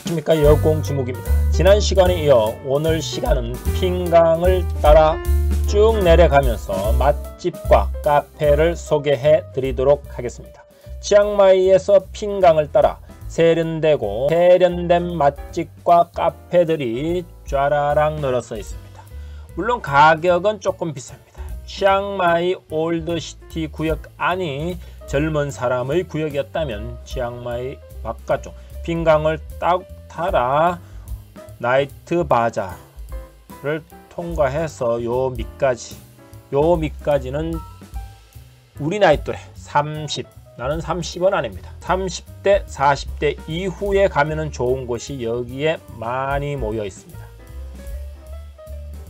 안녕하십니까, 여공지묵입니다. 지난 시간에 이어 오늘 시간은 핑강을 따라 쭉 내려가면서 맛집과 카페를 소개해 드리도록 하겠습니다. 치앙마이에서 핑강을 따라 세련되고 세련된 맛집과 카페들이 쫘라락 늘어서 있습니다. 물론 가격은 조금 비쌉니다. 치앙마이 올드시티 구역 안이 젊은 사람의 구역이었다면 치앙마이 바깥쪽 핑강을 딱 따라 나이트 바자를 통과해서 요 밑까지는 우리 나이 또래 30, 나는 30은 아닙니다. 30대 40대 이후에 가면은 좋은 곳이 여기에 많이 모여 있습니다.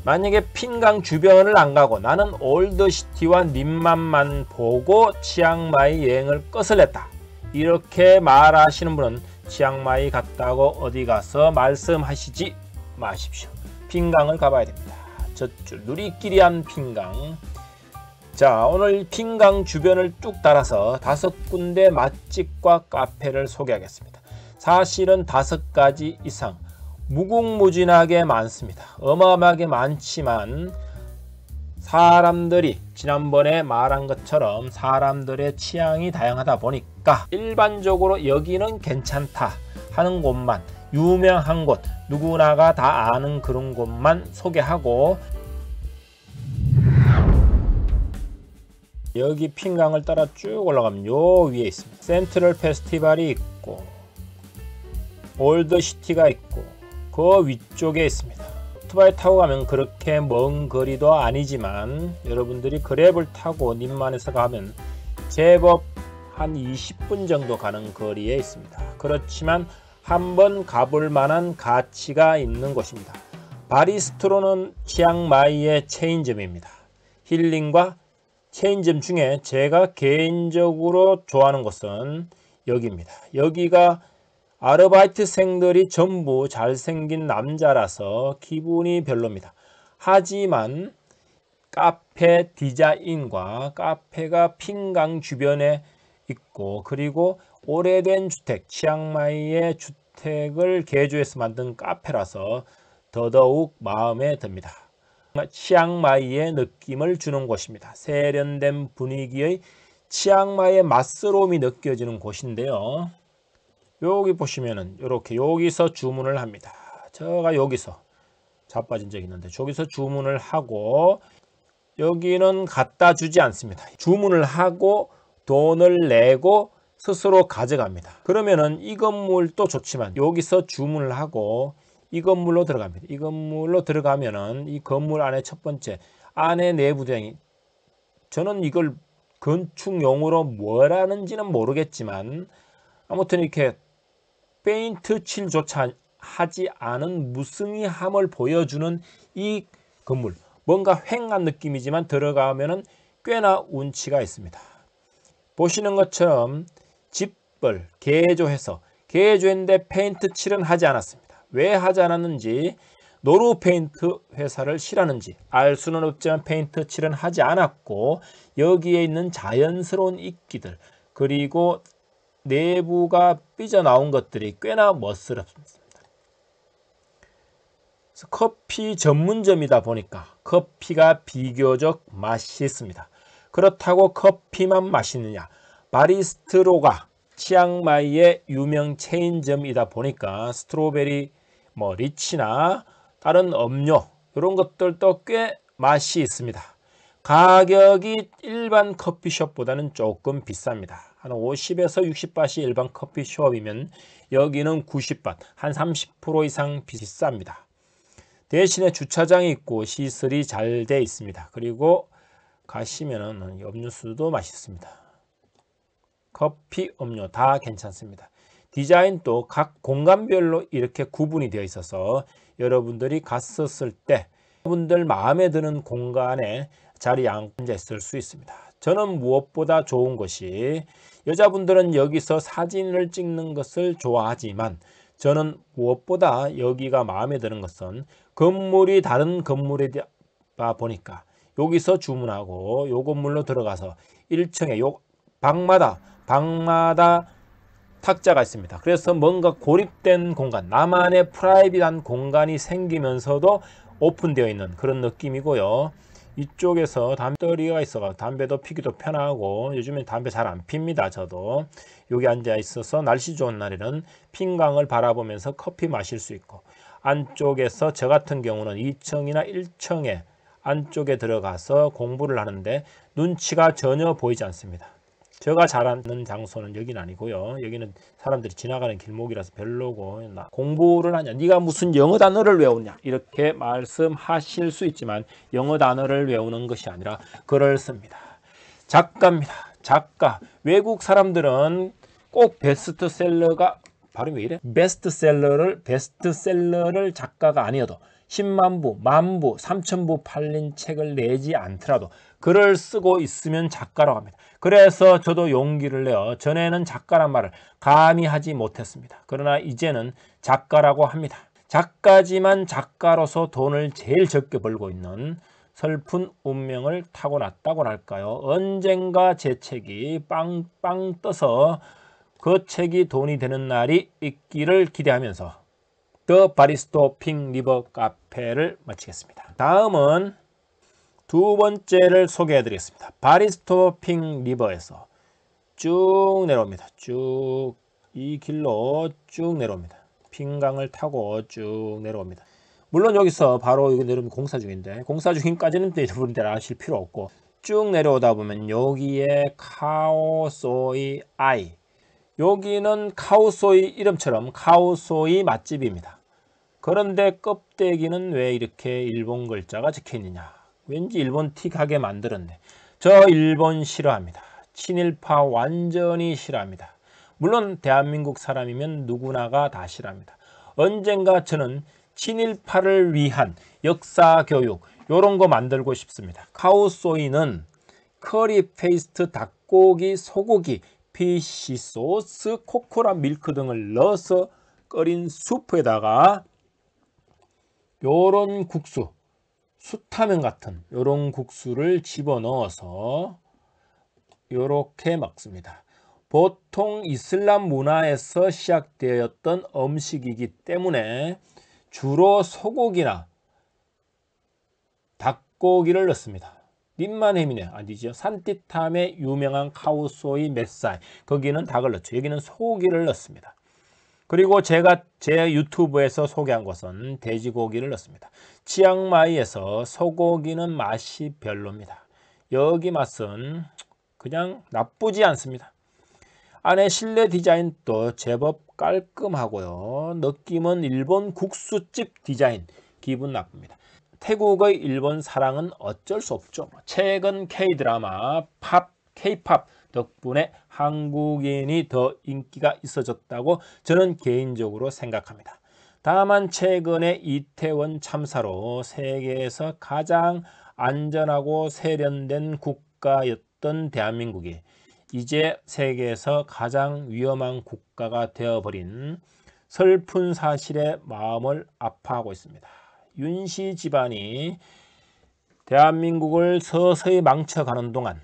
만약에 핑강 주변을 안 가고 나는 올드시티와 님만만 보고 치앙마이 여행을 끝을 냈다, 이렇게 말하시는 분은 치앙마이 갔다고 어디 가서 말씀하시지 마십시오. 핑강을 가봐야 됩니다. 저쪽 누리끼리한 핑강. 자, 오늘 핑강 주변을 쭉 따라서 5군데 맛집과 카페를 소개하겠습니다. 사실은 5가지 이상 무궁무진하게 많습니다. 어마어마하게 많지만 사람들이 지난번에 말한 것처럼 사람들의 취향이 다양하다 보니까 일반적으로 여기는 괜찮다 하는 곳만, 유명한 곳, 누구나가 다 아는 그런 곳만 소개하고, 여기 핑강을 따라 쭉 올라가면 요 위에 있습니다. 센트럴 페스티벌이 있고 올드시티가 있고 그 위쪽에 있습니다. 오토바이 타고 가면 그렇게 먼 거리도 아니지만 여러분들이 그랩을 타고 님만에서 가면 제법 한 20분 정도 가는 거리에 있습니다. 그렇지만 한번 가볼 만한 가치가 있는 곳입니다. 바리스트로는 치앙마이의 체인점입니다. 힐링과 체인점 중에 제가 개인적으로 좋아하는 곳은 여기입니다. 여기가 아르바이트생들이 전부 잘생긴 남자라서 기분이 별로입니다. 하지만 카페 디자인과 카페가 핑강 주변에 있고, 그리고 오래된 주택, 치앙마이의 주택을 개조해서 만든 카페라서 더더욱 마음에 듭니다. 치앙마이의 느낌을 주는 곳입니다. 세련된 분위기의 치앙마이의 맛스러움이 느껴지는 곳인데요. 여기 보시면은 이렇게 여기서 주문을 합니다. 제가 여기서 자빠진 적이 있는데 저기서 주문을 하고, 여기는 갖다 주지 않습니다. 주문을 하고 돈을 내고 스스로 가져갑니다. 그러면은 이 건물도 좋지만 여기서 주문을 하고 이 건물로 들어갑니다. 이 건물로 들어가면은 이 건물 안에 첫 번째 안에 내부 디자인이, 저는 이걸 건축용으로 뭐라는지는 모르겠지만 아무튼 이렇게 페인트 칠조차 하지 않은 무성의함을 보여주는 이 건물, 뭔가 휑한 느낌이지만 들어가면은 꽤나 운치가 있습니다. 보시는 것처럼 집을 개조했는데 페인트 칠은 하지 않았습니다. 왜 하지 않았는지, 노루 페인트 회사를 싫어하는지 알 수는 없지만 페인트 칠은 하지 않았고, 여기에 있는 자연스러운 이끼들 그리고 내부가 삐져나온 것들이 꽤나 멋스럽습니다. 커피 전문점이다 보니까 커피가 비교적 맛있습니다. 그렇다고 커피만 맛있느냐? 바리스트로가 치앙마이의 유명 체인점이다 보니까 스트로베리, 리치나 다른 음료 이런 것들도 꽤 맛이 있습니다. 가격이 일반 커피숍보다는 조금 비쌉니다. 한 50에서 60바트 일반 커피숍이면 여기는 90바트, 한 30% 이상 비쌉니다. 대신에 주차장이 있고 시설이 잘 돼 있습니다. 그리고 가시면은 음료수도 맛있습니다. 커피, 음료 다 괜찮습니다. 디자인도 각 공간별로 이렇게 구분이 되어 있어서 여러분들이 갔었을 때 여러분들 마음에 드는 공간에 자리에 앉아 있을 수 있습니다. 저는 무엇보다 좋은 것이, 여자분들은 여기서 사진을 찍는 것을 좋아하지만 저는 무엇보다 여기가 마음에 드는 것은 건물이 다른 건물이다 보니까 여기서 주문하고 요 건물로 들어가서 1층에 요 방마다 탁자가 있습니다. 그래서 뭔가 고립된 공간, 나만의 프라이빗한 공간이 생기면서도 오픈되어 있는 그런 느낌이고요. 이쪽에서 담배터리가 있어 담배도 피기도 편하고, 요즘엔 담배 잘 안 핍니다. 저도 여기 앉아 있어서 날씨 좋은 날에는 핑강을 바라보면서 커피 마실 수 있고, 안쪽에서 저 같은 경우는 2층이나 1층에 안쪽에 들어가서 공부를 하는데 눈치가 전혀 보이지 않습니다. 제가 잘하는 장소는 여기는 아니고요. 여기는 사람들이 지나가는 길목이라서 별로고, 공부를 하냐, 네가 무슨 영어 단어를 외우냐, 이렇게 말씀하실 수 있지만 영어 단어를 외우는 것이 아니라 글을 씁니다. 작가입니다. 작가. 외국 사람들은 꼭 베스트셀러가, 발음이 왜 이래? 베스트셀러를 작가가 아니어도 10만 부, 10,000부, 3,000부 팔린 책을 내지 않더라도 글을 쓰고 있으면 작가라고 합니다. 그래서 저도 용기를 내어 전에는 작가란 말을 감히 하지 못했습니다. 그러나 이제는 작가라고 합니다. 작가지만 작가로서 돈을 제일 적게 벌고 있는 슬픈 운명을 타고났다고 할까요? 언젠가 제 책이 빵빵 떠서 그 책이 돈이 되는 날이 있기를 기대하면서 더 바리스토 핑 리버 카페를 마치겠습니다. 다음은 두 번째를 소개해 드리겠습니다. 바리스토 핑 리버에서 쭉 내려옵니다. 쭉 이 길로 쭉 내려옵니다. 핑강을 타고 쭉 내려옵니다. 물론 여기서 바로 여기 내려오면 공사 중인데, 공사 중인까지는 여러분들 아실 필요 없고, 쭉 내려오다 보면 여기에 카오소이 아이, 여기는 카오소이 이름처럼 카오소이 맛집입니다. 그런데 껍데기는 왜 이렇게 일본 글자가 적혀 있느냐, 왠지 일본 티 가게 만들었네. 저 일본 싫어합니다. 친일파 완전히 싫어합니다. 물론 대한민국 사람이면 누구나가 다 싫어합니다. 언젠가 저는 친일파를 위한 역사 교육 이런 거 만들고 싶습니다. 카오소이는 커리 페이스트, 닭고기, 소고기, 피시 소스, 코코넛 밀크 등을 넣어서 끓인 수프에다가 요런 국수, 수타면 같은 요런 국수를 집어넣어서 요렇게 먹습니다. 보통 이슬람 문화에서 시작되었던 음식이기 때문에 주로 소고기나 닭고기를 넣습니다. 님만햄이네, 아니죠. 산티탐의 유명한 카오소이 맷살, 거기는 닭을 넣죠. 여기는 소고기를 넣습니다. 그리고 제가 제 유튜브에서 소개한 것은 돼지고기를 넣습니다. 치앙마이에서 소고기는 맛이 별로입니다. 여기 맛은 그냥 나쁘지 않습니다. 안에 실내 디자인도 제법 깔끔하고요. 느낌은 일본 국수집 디자인, 기분 나쁩니다. 태국의 일본 사랑은 어쩔 수 없죠. 최근 K드라마, K-팝 덕분에 한국인이 더 인기가 있어졌다고 저는 개인적으로 생각합니다. 다만 최근에 이태원 참사로 세계에서 가장 안전하고 세련된 국가였던 대한민국이 이제 세계에서 가장 위험한 국가가 되어버린 슬픈 사실에 마음을 아파하고 있습니다. 윤씨 집안이 대한민국을 서서히 망쳐가는 동안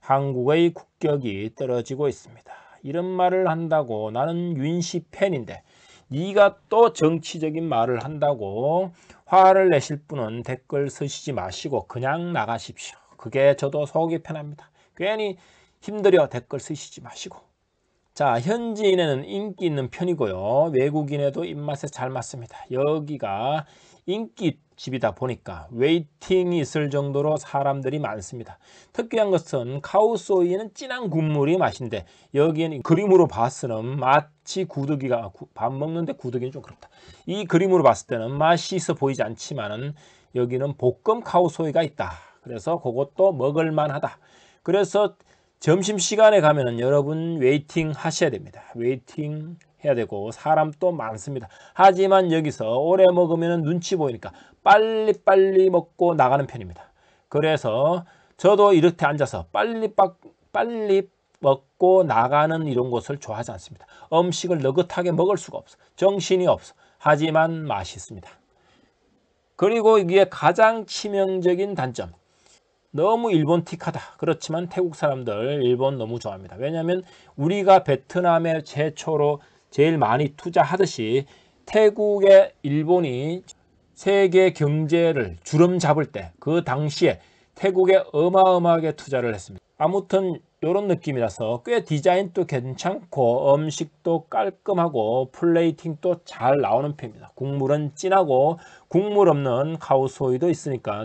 한국의 국격이 떨어지고 있습니다. 이런 말을 한다고 나는 윤씨 팬인데 네가 또 정치적인 말을 한다고 화를 내실 분은 댓글 쓰시지 마시고 그냥 나가십시오. 그게 저도 속이 편합니다. 괜히 힘들여 댓글 쓰시지 마시고. 자, 현지인에는 인기 있는 편이고요. 외국인에도 입맛에 잘 맞습니다. 여기가 인기집이다 보니까 웨이팅이 있을 정도로 사람들이 많습니다. 특이한 것은 카오소이는 진한 국물이 맛인데 여기에는 그림으로 봤으는 마치 구더기가, 밥 먹는데 구더기는 좀 그렇다. 이 그림으로 봤을 때는 맛이 있어 보이지 않지만은 여기는 볶음 카오소이가 있다. 그래서 그것도 먹을만하다. 그래서 점심시간에 가면은 여러분 웨이팅 하셔야 됩니다. 웨이팅 해야 되고 사람 또 많습니다. 하지만 여기서 오래 먹으면 눈치 보이니까 빨리빨리 먹고 나가는 편입니다. 그래서 저도 이렇게 앉아서 빨리 먹고 나가는 이런 곳을 좋아하지 않습니다. 음식을 느긋하게 먹을 수가 없어. 정신이 없어. 하지만 맛있습니다. 그리고 이게 가장 치명적인 단점. 너무 일본틱하다. 그렇지만 태국 사람들 일본 너무 좋아합니다. 왜냐하면 우리가 베트남에 최초로 제일 많이 투자하듯이 태국에 일본이 세계 경제를 주름 잡을 때 그 당시에 태국에 어마어마하게 투자를 했습니다. 아무튼 이런 느낌이라서 꽤 디자인도 괜찮고 음식도 깔끔하고 플레이팅도 잘 나오는 편입니다. 국물은 진하고 국물 없는 카오소이도 있으니까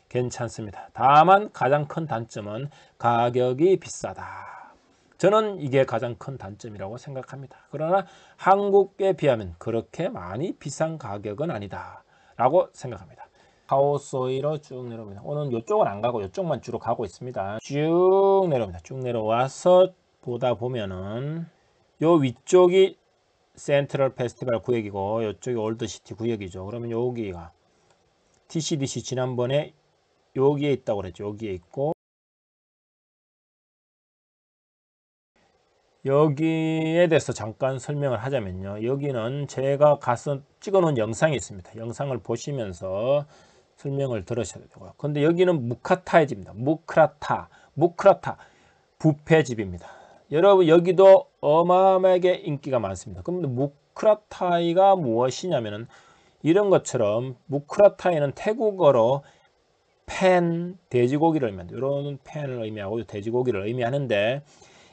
괜찮습니다. 다만 가장 큰 단점은 가격이 비싸다. 저는 이게 가장 큰 단점이라고 생각합니다. 그러나 한국에 비하면 그렇게 많이 비싼 가격은 아니다 라고 생각합니다. 카오소이로 쭉 내려옵니다. 오늘 이쪽은 안 가고 이쪽만 주로 가고 있습니다. 쭉 내려옵니다. 쭉 내려와서 보다 보면은 요 위쪽이 센트럴 페스티벌 구역이고 이쪽이 올드시티 구역이죠. 그러면 여기가 TCDC 지난번에 여기에 있다고 그랬죠. 여기에 있고 여기에 대해서 잠깐 설명을 하자면요. 여기는 제가 가서 찍어 놓은 영상이 있습니다. 영상을 보시면서 설명을 들으셔야 되고요. 근데 여기는 무카타의 집입니다. 무크라타 뷔페집입니다. 여러분 여기도 어마어마하게 인기가 많습니다. 그런데 무크라타이가 무엇이냐면은 이런 것처럼 무크라타이는 태국어로 팬, 돼지고기를 의미합니다. 이런 팬을 의미하고 돼지고기를 의미하는데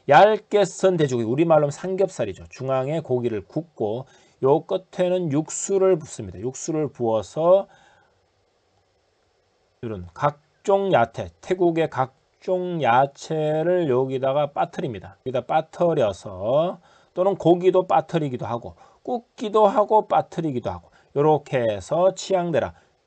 얇게 썬 돼지고기, 우리말로 삼겹살이죠. 중앙에 고기를 굽고 요 끝에는 육수를 붓습니다. 육수를 부어서 이런 각종 야채, 태국의 각종 야채를 여기다가 빠뜨립니다. 여기다 빠뜨려서 또는 고기도 빠뜨리기도 하고 굽기도 하고 빠뜨리기도 하고 이렇게 해서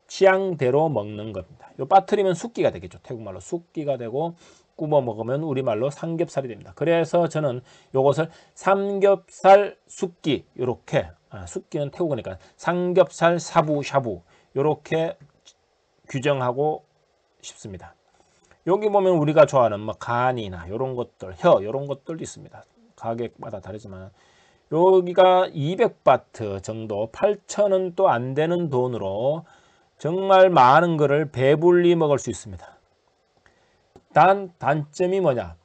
취향대로 먹는 겁니다. 요 빠뜨리면 숫기가 되겠죠. 태국말로 숫기가 되고 구워 먹으면 우리말로 삼겹살이 됩니다. 그래서 저는 요것을 삼겹살 숫기 이렇게 숫기는 태국어니까 삼겹살 샤브샤브 이렇게 규정하고 싶습니다. 여기 보면 우리가 좋아하는 뭐 간이나 이런 것들, 혀 이런 것들도 있습니다. 가격마다 다르지만 여기가 200바트 정도 8,000원도 안 되는 돈으로 정말 많은 거를 배불리 먹을 수 있습니다. 단점이 뭐냐?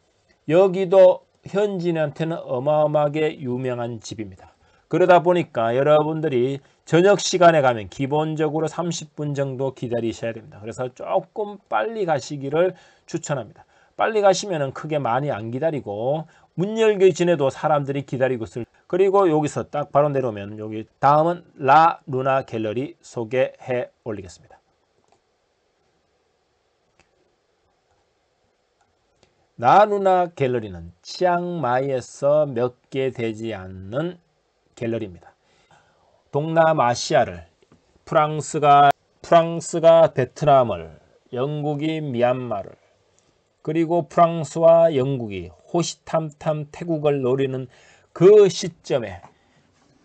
여기도 현지인한테는 어마어마하게 유명한 집입니다. 그러다 보니까 여러분들이 저녁 시간에 가면 기본적으로 30분 정도 기다리셔야 됩니다. 그래서 조금 빨리 가시기를 추천합니다. 빨리 가시면 크게 많이 안 기다리고 문 열기 전에도 사람들이 기다리고 있을. 그리고 여기서 딱 바로 내려오면 여기 다음은 라 루나 갤러리 소개해 올리겠습니다. 라 루나 갤러리는 치앙마이에서 몇 개 되지 않는 갤러리입니다. 동남아시아를 프랑스가 베트남을, 영국이 미얀마를, 그리고 프랑스와 영국이 호시탐탐 태국을 노리는 그 시점에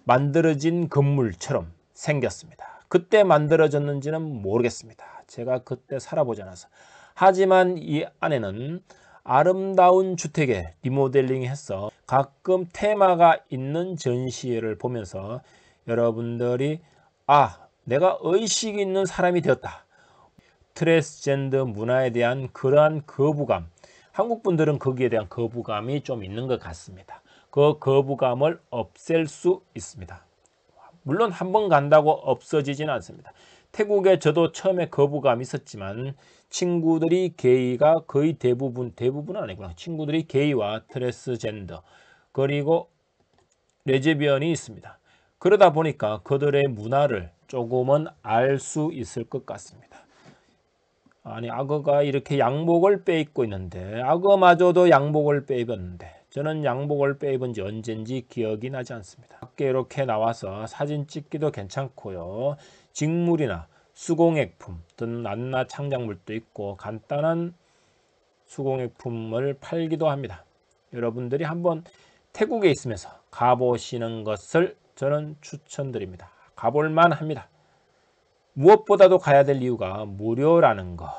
만들어진 건물처럼 생겼습니다. 그때 만들어졌는지는 모르겠습니다. 제가 그때 살아보지 않아서. 하지만 이 안에는 아름다운 주택에 리모델링해서 가끔 테마가 있는 전시회를 보면서 여러분들이 내가 의식이 있는 사람이 되었다. 트랜스젠더 문화에 대한 그러한 거부감, 한국 분들은 거기에 대한 거부감이 좀 있는 것 같습니다. 그 거부감을 없앨 수 있습니다. 물론 한 번 간다고 없어지지는 않습니다. 태국에 저도 처음에 거부감이 있었지만 친구들이 게이가 거의 대부분은 아니구나. 친구들이 게이와 트랜스젠더 그리고 레즈비언이 있습니다. 그러다 보니까 그들의 문화를 조금은 알 수 있을 것 같습니다. 아니 악어가 이렇게 양복을 빼입고 있는데 악어마저도 양복을 빼입었는데 저는 양복을 빼입은 지 언젠지 기억이 나지 않습니다. 밖에 이렇게 나와서 사진 찍기도 괜찮고요. 직물이나 수공예품 또는 낱낱 창작물도 있고 간단한 수공예품을 팔기도 합니다. 여러분들이 한번 태국에 있으면서 가보시는 것을 저는 추천드립니다. 가볼만 합니다. 무엇보다도 가야 될 이유가 무료라는 거,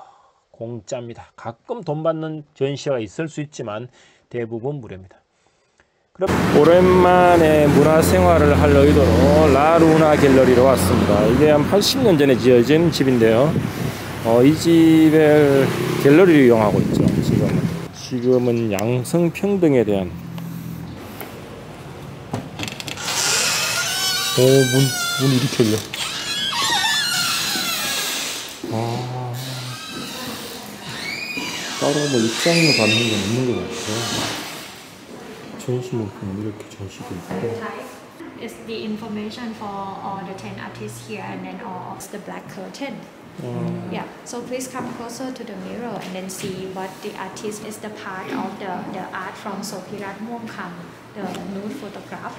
공짜입니다. 가끔 돈 받는 전시회가 있을 수 있지만 대부분 무료입니다. 그럼 오랜만에 문화생활을 할 의도로 라루나 갤러리로 왔습니다. 이게 한 80년 전에 지어진 집인데요. 이 집을 갤러리를 이용하고 있죠. 지금은 양성평등에 대한 문 이렇게 열려. 따로 뭐 입장료 받는 건 없는 것 같아요. 전시물품은 이렇게 전시도 있고. It's the information for all the 10 artists here and then all of the black curtain. Yeah, so please come closer to the mirror and then see what the artist is the part of the art from Sopirat Muangkam, the nude photograph.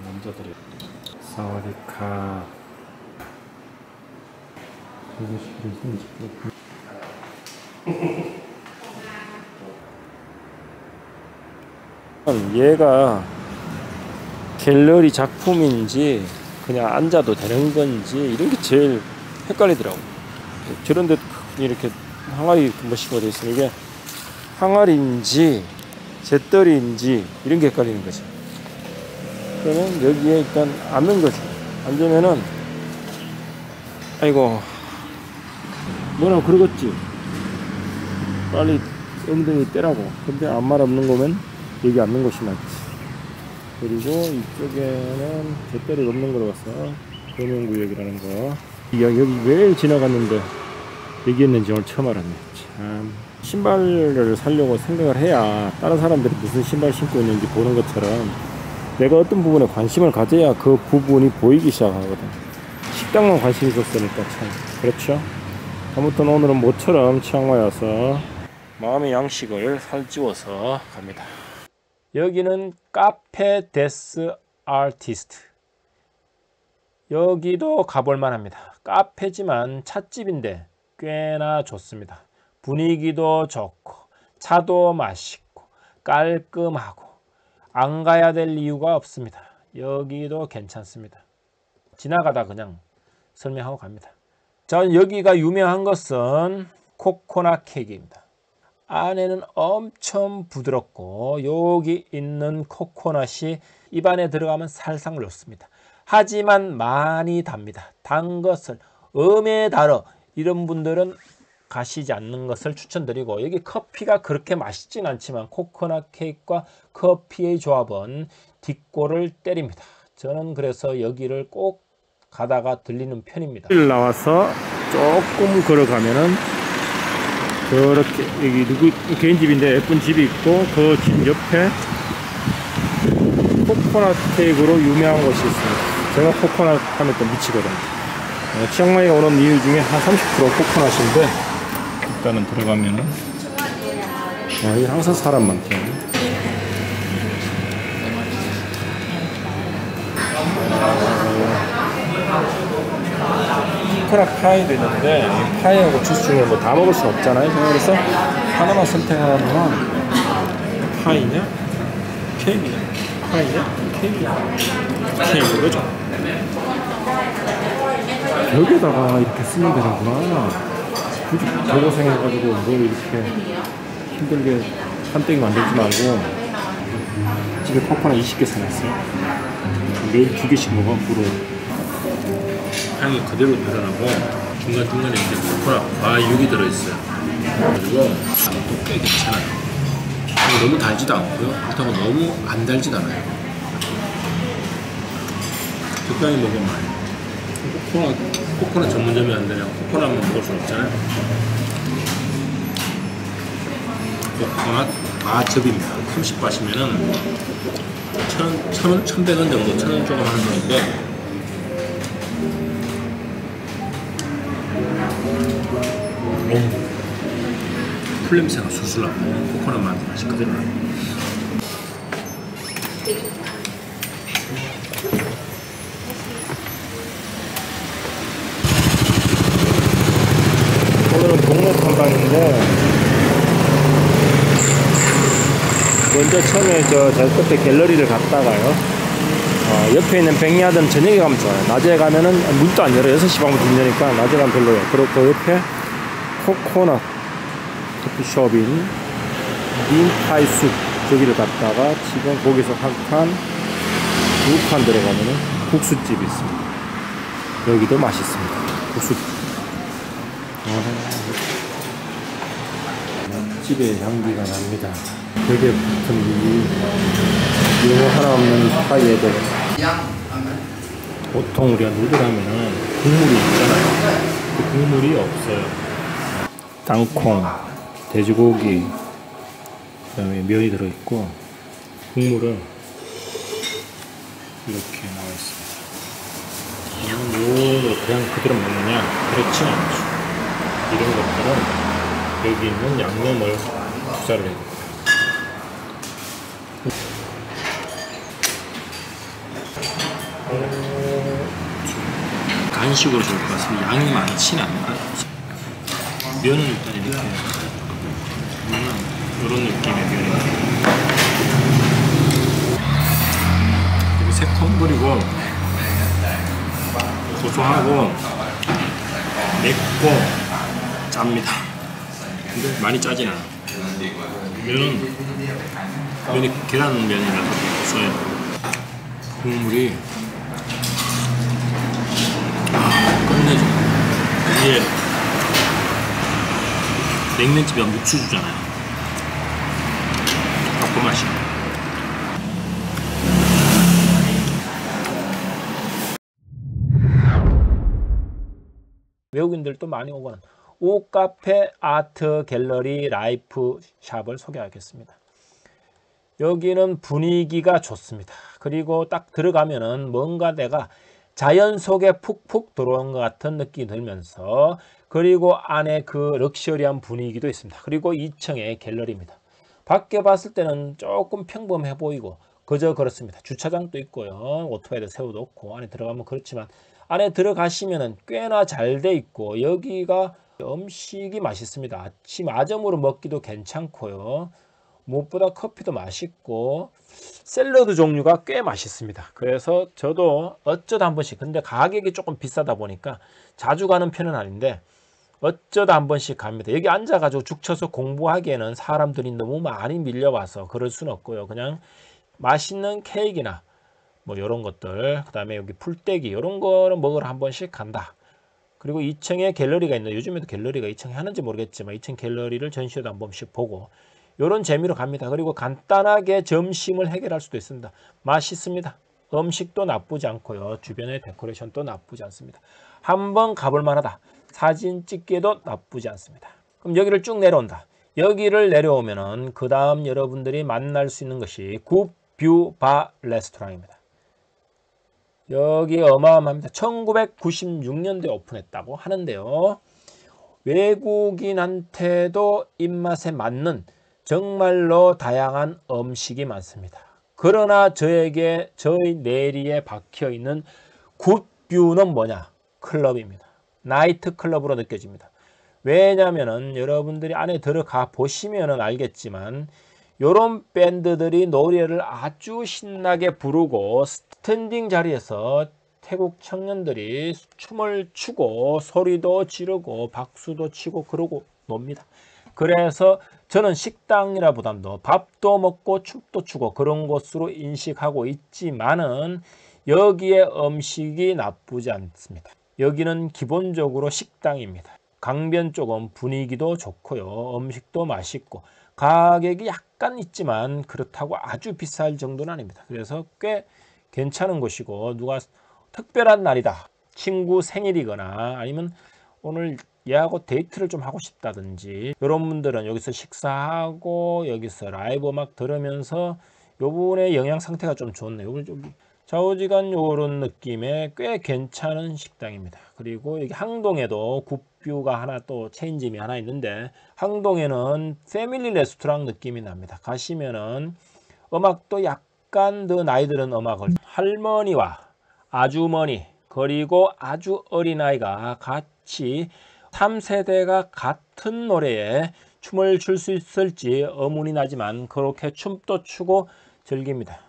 남자들이 사와디카 얘가 갤러리 작품인지 그냥 앉아도 되는 건지 이런 게 제일 헷갈리더라고. 저런 데 이렇게 항아리 멋있게 되어 있으면 이게 항아리인지 잿더리인지 이런 게 헷갈리는 거지. 그러면 여기에 일단 앉는 거지. 앉으면은 아이고 뭐라고 그러겠지. 빨리 엉덩이 떼라고. 근데 아무 말 없는 거면 여기 앉는 것이 맞지. 그리고 이쪽에는 잿더리가 없는 거로 봤어. 금연구역이라는 거. 여기 왜 지나갔는데 여기였는지 오늘 처음 알았네. 참 신발을 사려고 생각을 해야 다른 사람들이 무슨 신발 신고 있는지 보는 것처럼 내가 어떤 부분에 관심을 가져야 그 부분이 보이기 시작하거든. 식당만 관심이 있었으니까 참 그렇죠. 아무튼 오늘은 모처럼 치앙마이 와서 마음의 양식을 살찌워서 갑니다. 여기는 카페 데스 아티스트. 여기도 가볼만 합니다. 카페지만 찻집인데 꽤나 좋습니다. 분위기도 좋고 차도 맛있고 깔끔하고 안 가야 될 이유가 없습니다. 여기도 괜찮습니다. 지나가다 그냥 설명하고 갑니다. 전 여기가 유명한 것은 코코넛 케이크입니다. 안에는 엄청 부드럽고 여기 있는 코코넛이 입안에 들어가면 살살 녹습니다. 하지만 많이 답니다. 단 것을 달어 이런 분들은 가시지 않는 것을 추천드리고, 여기 커피가 그렇게 맛있진 않지만 코코넛 케이크와 커피의 조합은 뒷골을 때립니다. 저는 그래서 여기를 꼭 가다가 들리는 편입니다. 나와서 조금 걸어가면은 그렇게 여기 누구 개인 집인데 예쁜 집이 있고 그 집 옆에 코코넛 케이크로 유명한 곳이 있습니다. 제가 코코넛 하면 또 미치거든요. 치앙마이가 오는 이유 중에 한 30% 코코넛인데 일단은 들어가면은 여기 항상 사람 많대. 코코넛 파이도 있는데 이 파이하고 주스 중에 뭐 다 먹을 수 없잖아요. 그래서 하나만 선택하면 파이냐 케이크냐 파이냐 케이크냐 케이크죠. 여기다가 이렇게 쓰면 되는구나. 굳이 고생해가지고 뭘 이렇게 힘들게 한땡이 만들지 말고 집에 코코넛 20개 사놨어요. 매일 2개씩 먹어. 부러워. 향이 그대로 드러나고 중간중간에 이제 코코넛 과육이 들어있어요. 그리고 또 꽤 괜찮아요. 너무 달지도 않고요. 그렇다고 너무 안 달지도 않아요. 적당히 먹으면 많이. 코코넛 전문점이 안 되냐? 코코넛만 먹을 수 없잖아요. 코코넛 과즙입니다. 30바시면은 1,000원, 1,100원 정도, 1,000원 조금 하는 건데, 풀냄새가 술술 나고 코코넛 맛이 그대로 나요. 오늘은 동네 탐방인데 먼저 처음에 저 끝에 갤러리를 갔다가요 옆에 있는 백야드는 저녁에 가면 좋아요. 낮에 가면은 문도 안 열어요. 6시 반부터 문 여니까 낮에 가면 별로예요. 그리고 그 옆에 코코넛 커피숍인 닌파이숲 저기를 갔다가 지금 거기서 한 칸, 두 칸 들어가면은 국수집이 있습니다. 여기도 맛있습니다. 국수집. 집의 향기가 납니다. 벽에 붙은 이 영어 하나 없는 파이에도 보통 우리가 누들하면은 국물이 있잖아요. 그 국물이 없어요. 땅콩, 돼지고기, 그 다음에 면이 들어있고 국물은 이렇게 나와 있습니다. 이거를 그냥 그대로 먹느냐? 그렇지 않죠. 이런 것들은 여기 있는 양념을 투자를 해야 됩니다. 간식으로 좋을 것 같습니다. 양이 많지는 않아요. 면은 일단 이렇게 이런 느낌의 면입니다. 되게 새콤거리고 고소하고 맵고 짭니다. 근데 많이 짜진 않아. 면이 계란면이라서 써요. 국물이 끝내줘. 이게 냉면집에 무추 주잖아요. 그 맛이야. 외국인들도 많이 오거나 옷카페 아트 갤러리 라이프 샵을 소개하겠습니다. 여기는 분위기가 좋습니다. 그리고 딱 들어가면은 뭔가 내가 자연 속에 푹푹 들어온 것 같은 느낌이 들면서, 그리고 안에 그 럭셔리한 분위기도 있습니다. 그리고 2층에 갤러리입니다. 밖에 봤을 때는 조금 평범해 보이고 그저 그렇습니다. 주차장도 있고요. 오토바이도 세워놓고 안에 들어가면 그렇지만, 안에 들어가시면은 꽤나 잘 돼 있고 여기가 음식이 맛있습니다. 아침 아점으로 먹기도 괜찮고요. 무엇보다 커피도 맛있고 샐러드 종류가 꽤 맛있습니다. 그래서 저도 어쩌다 한 번씩, 근데 가격이 조금 비싸다 보니까 자주 가는 편은 아닌데 어쩌다 한 번씩 갑니다. 여기 앉아가지고 죽 쳐서 공부하기에는 사람들이 너무 많이 밀려와서 그럴 수는 없고요. 그냥 맛있는 케이크나 뭐 이런 것들, 그 다음에 여기 풀떼기 이런 거를 먹으러 한 번씩 간다. 그리고 2층에 갤러리가 있는데, 요즘에도 갤러리가 2층에 하는지 모르겠지만 2층 갤러리를 전시회도 한 번씩 보고 이런 재미로 갑니다. 그리고 간단하게 점심을 해결할 수도 있습니다. 맛있습니다. 음식도 나쁘지 않고요. 주변의 데코레이션도 나쁘지 않습니다. 한번 가볼 만하다. 사진 찍기에도 나쁘지 않습니다. 그럼 여기를 쭉 내려온다. 여기를 내려오면은 그 다음 여러분들이 만날 수 있는 것이 굿뷰 바 레스토랑입니다. 여기 어마어마합니다. 1996년도에 오픈했다고 하는데요. 외국인한테도 입맛에 맞는 정말로 다양한 음식이 많습니다. 그러나 저에게 저희 내리에 박혀있는 굿뷰는 뭐냐? 클럽입니다. 나이트 클럽으로 느껴집니다. 왜냐면은 여러분들이 안에 들어가 보시면은 알겠지만 요런 밴드들이 노래를 아주 신나게 부르고 스탠딩 자리에서 태국 청년들이 춤을 추고 소리도 지르고 박수도 치고 그러고 놉니다. 그래서 저는 식당이라 보담도 밥도 먹고 춤도 추고 그런 곳으로 인식하고 있지만은 여기에 음식이 나쁘지 않습니다. 여기는 기본적으로 식당입니다. 강변 쪽은 분위기도 좋고요. 음식도 맛있고 가격이 약간 있지만 그렇다고 아주 비쌀 정도는 아닙니다. 그래서 꽤 괜찮은 곳이고, 누가 특별한 날이다, 친구 생일이거나 아니면 오늘 얘하고 데이트를 좀 하고 싶다든지 이런 분들은 여기서 식사하고 여기서 라이브 음악 들으면서 요분의 영양 상태가 좀 좋네요. 요걸 좀 좌우지간 요런 느낌의 꽤 괜찮은 식당입니다. 그리고 여기 항동에도 굿뷰가 하나, 또 체인점이 하나 있는데 항동에는 패밀리 레스토랑 느낌이 납니다. 가시면은 음악도 약간 더 나이 들은 음악을, 할머니와 아주머니 그리고 아주 어린아이가 같이 3세대가 같은 노래에 춤을 출 수 있을지 의문이 나지만 그렇게 춤도 추고 즐깁니다.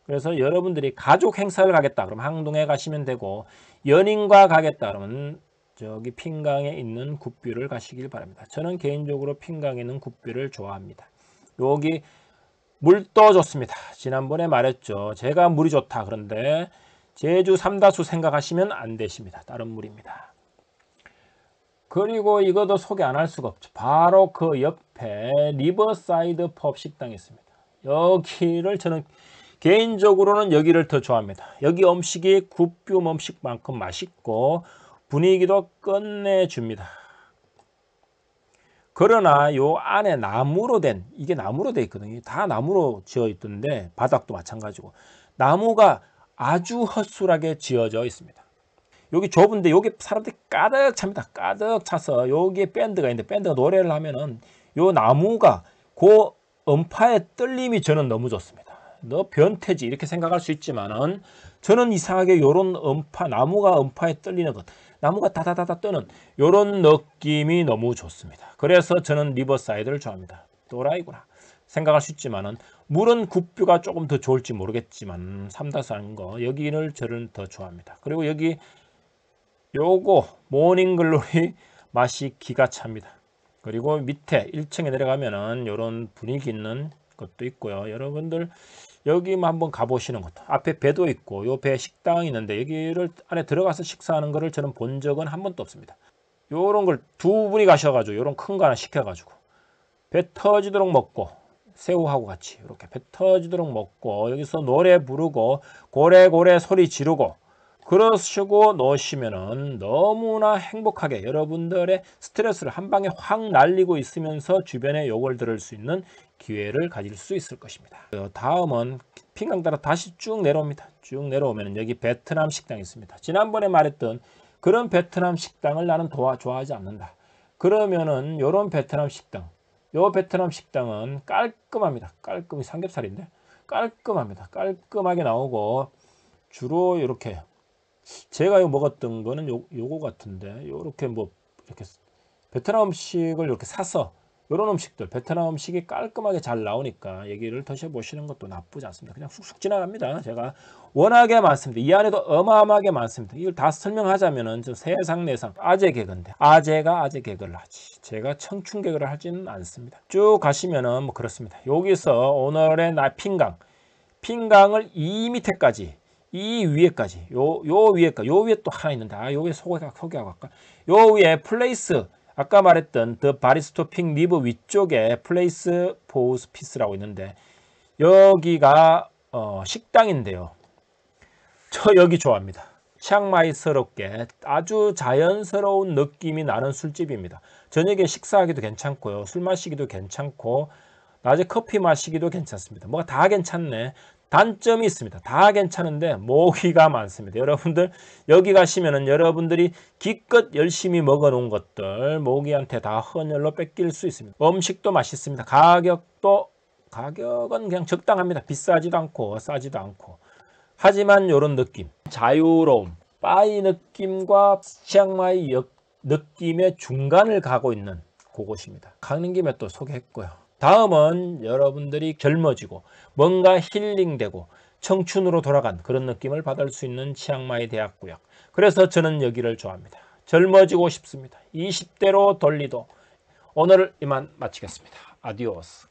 그래서 여러분들이 가족 행사를 가겠다 그러면 항동에 가시면 되고, 연인과 가겠다 그러면 저기 핑강에 있는 굿뷰를 가시길 바랍니다. 저는 개인적으로 핑강에 있는 굿뷰를 좋아합니다. 여기 물도 좋습니다. 지난번에 말했죠. 제가 물이 좋다. 그런데 제주 삼다수 생각하시면 안 되십니다. 다른 물입니다. 그리고 이것도 소개 안 할 수가 없죠. 바로 그 옆에 리버사이드 펍 식당이 있습니다. 여기를 저는 개인적으로는 여기를 더 좋아합니다. 여기 음식이 굿뷰 음식만큼 맛있고 분위기도 끝내줍니다. 그러나 요 안에 나무로 된, 이게 나무로 돼 있거든요. 다 나무로 지어 있던데 바닥도 마찬가지고 나무가 아주 허술하게 지어져 있습니다. 여기 좁은데 여기 사람들이 가득 찹니다. 가득 차서 여기에 밴드가 있는데 밴드가 노래를 하면은 요 나무가 그 음파의 떨림이 저는 너무 좋습니다. 너 변태지 이렇게 생각할 수 있지만은 저는 이상하게 요런 음파, 나무가 음파에 떨리는 것, 나무가 다다다다 뜨는 요런 느낌이 너무 좋습니다. 그래서 저는 리버사이드를 좋아합니다. 또라이구나 생각할 수 있지만은 물은 굿뷰가 조금 더 좋을지 모르겠지만 삼다수한 거 여기를 저는 더 좋아합니다. 그리고 여기 요거 모닝글로리 맛이 기가 찹니다. 그리고 밑에 1층에 내려가면은 요런 분위기 있는 것도 있고요. 여러분들 여기만 한번 가보시는 것도, 앞에 배도 있고 요 배 식당이 있는데 여기를 안에 들어가서 식사하는 거를 저는 본 적은 한 번도 없습니다. 요런 걸 두 분이 가셔가지고 요런 큰 거 하나 시켜가지고 배 터지도록 먹고, 새우하고 같이 이렇게 배 터지도록 먹고 여기서 노래 부르고 고래고래 소리 지르고 그러시고 놓으시면은 너무나 행복하게 여러분들의 스트레스를 한 방에 확 날리고 있으면서 주변에 욕을 들을 수 있는 기회를 가질 수 있을 것입니다. 다음은 핑강 따라 다시 쭉 내려옵니다. 쭉 내려오면 여기 베트남 식당이 있습니다. 지난번에 말했던 그런 베트남 식당을 나는 좋아하지 않는다. 그러면은 이런 베트남 식당, 요 베트남 식당은 깔끔합니다. 깔끔히 삼겹살인데 깔끔합니다. 깔끔하게 나오고 주로 이렇게 제가 먹었던 거는 요거 같은데 요렇게 뭐 이렇게 베트남 음식을 이렇게 사서 요런 음식들 베트남 음식이 깔끔하게 잘 나오니까 여기를 드셔보시는 것도 나쁘지 않습니다. 그냥 쑥쑥 지나갑니다. 제가 워낙에 많습니다. 이 안에도 어마어마하게 많습니다. 이걸 다 설명하자면은 저 세상 내상 아재 개그인데 아재가 아재 개그를 하지 제가 청춘 개그를 하지는 않습니다. 쭉 가시면은 뭐 그렇습니다. 여기서 오늘의 핑강을 이 밑에까지 이 위에까지 요 위에까지 요 위에 또 하나 있는데 요 위에 소개하고 갈까? 요 위에 플레이스 아까 말했던 더 바리스토핑 리브 위쪽에 플레이스 포스 피스라고 있는데 여기가 식당인데요. 저 여기 좋아합니다. 치앙마이스럽게 아주 자연스러운 느낌이 나는 술집입니다. 저녁에 식사하기도 괜찮고요. 술 마시기도 괜찮고 낮에 커피 마시기도 괜찮습니다. 뭐가 다 괜찮네. 단점이 있습니다. 다 괜찮은데 모기가 많습니다. 여러분들 여기 가시면은 여러분들이 기껏 열심히 먹어 놓은 것들 모기한테 다 헌혈로 뺏길 수 있습니다. 음식도 맛있습니다. 가격은 그냥 적당합니다. 비싸지도 않고 싸지도 않고. 하지만 이런 느낌, 자유로움, 빠이 느낌과 치앙마이 느낌의 중간을 가고 있는 그곳입니다. 가는 김에 또 소개했고요. 다음은 여러분들이 젊어지고 뭔가 힐링되고 청춘으로 돌아간 그런 느낌을 받을 수 있는 치앙마이 대학구역. 그래서 저는 여기를 좋아합니다. 젊어지고 싶습니다. 20대로 돌리도. 오늘 이만 마치겠습니다. 아디오스.